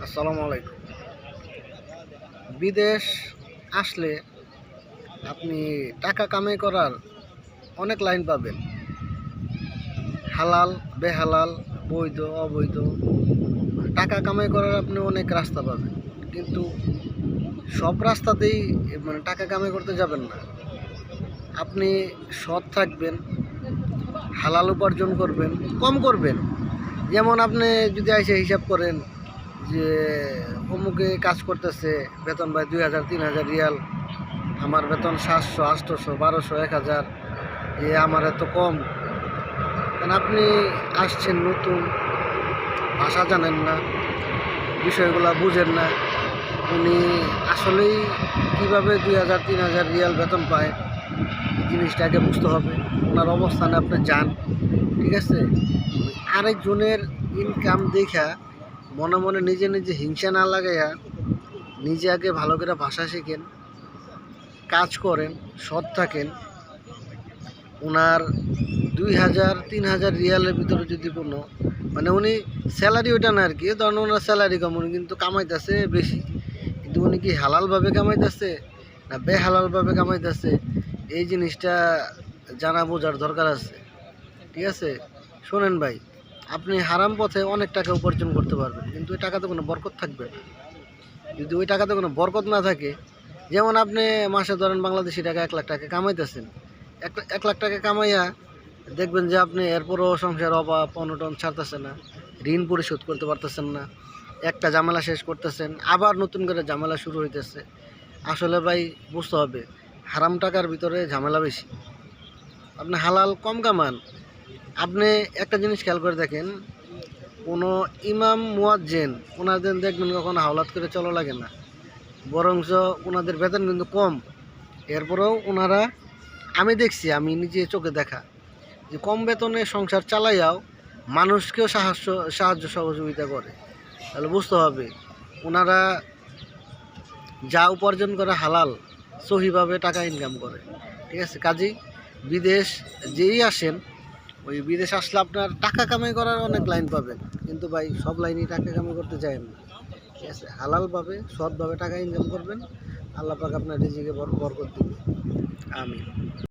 আসসালামু আলাইকুম। বিদেশ আসলে আপনি টাকা কামাই করার অনেক লাইন পাবেন। হালাল, বেহালাল, বৈধ, অবৈধ, টাকা কামাই করার আপনি অনেক রাস্তা পাবেন। কিন্তু সব রাস্তাতেই টাকা কামাই করতে যাবেন না। আপনি সৎ থাকবেন, হালাল উপার্জন করবেন, কম করবেন। যেমন আপনি যদি এসে হিসাব করেন যে অমুকে কাজ করতেছে, বেতন ভাই 2000 3000 রিয়াল, আমার বেতন 700 800 1200 1000, আমার এত কম। কারণ আপনি আসছেন নতুন, ভাষা জানেন না, বিষয়গুলো বুঝেন না। উনি আসলেই কীভাবে 2000 3000 রিয়াল বেতন পায়, জিনিসটাকে বুঝতে হবে। ওনার অবস্থানে আপনি যান, ঠিক আছে? আরেকজনের ইনকাম দেখা মনে মনে নিজে নিজে হিংসা না লাগাইয়া নিজে আগে ভালো করে ভাষা শেখেন, কাজ করেন, সৎ থাকেন। ওনার 2000 3000 রিয়ালের ভিতরে যদি কোনো উনি স্যালারি ওইটা না আর কি, ধরেন ওনার স্যালারি কম, উনি কিন্তু কামাইতেছে বেশি। কিন্তু উনি কি হালালভাবে কামাইতেছে না বেহালালভাবে কামাইতেছে, এই জিনিসটা জানা বোঝার দরকার আছে, ঠিক আছে? শোনেন ভাই, আপনি হারাম পথে অনেক টাকা উপার্জন করতে পারবেন, কিন্তু ওই টাকাতে কোনো বরকত থাকবে না। যদি ওই টাকাতে কোনো বরকত না থাকে, যেমন আপনি মাসে ধরেন বাংলাদেশি টাকা 1 লাখ টাকা কামাইতেছেন, 1 লাখ টাকা কামাইয়া দেখবেন যে আপনি এরপরও সংসার অভাব অনটন ছাড়তেছে না, ঋণ পরিশোধ করতে পারতেছেন না, একটা ঝামেলা শেষ করতেছেন, আবার নতুন করে ঝামেলা শুরু হইতেছে। আসলে ভাই বুঝতে হবে, হারাম টাকার ভিতরে ঝামেলা বেশি। আপনি হালাল কম কামান। আপনি একটা জিনিস খেয়াল করে দেখেন, কোনো ইমাম মুয়াজ্জিন ওনাদের দেখবেন কখনো হাওলাত করে চলা লাগে না, বরঞ্চ ওনাদের বেতন কিন্তু কম। এরপরেও ওনারা, আমি দেখছি, আমি নিজে চোখে দেখা, যে কম বেতনে সংসার চালাইয়াও মানুষকেও সাহায্য সহযোগিতা করে। তাহলে বুঝতে হবে ওনারা যা উপার্জন করে হালাল সহিভাবে টাকা ইনকাম করে, ঠিক আছে? কাজেই বিদেশ যেই আসেন, ওই বিদেশ আসলে আপনার টাকা কামাই করার অনেক লাইন পাবেন, কিন্তু ভাই সব লাইনেই টাকা কামাই করতে যায় না, ঠিক আছে? হালালভাবে সৎভাবে টাকা ইনকাম করবেন, আল্লাহ পাক আপনার রিজিকে বরকত দিবে। আমিন।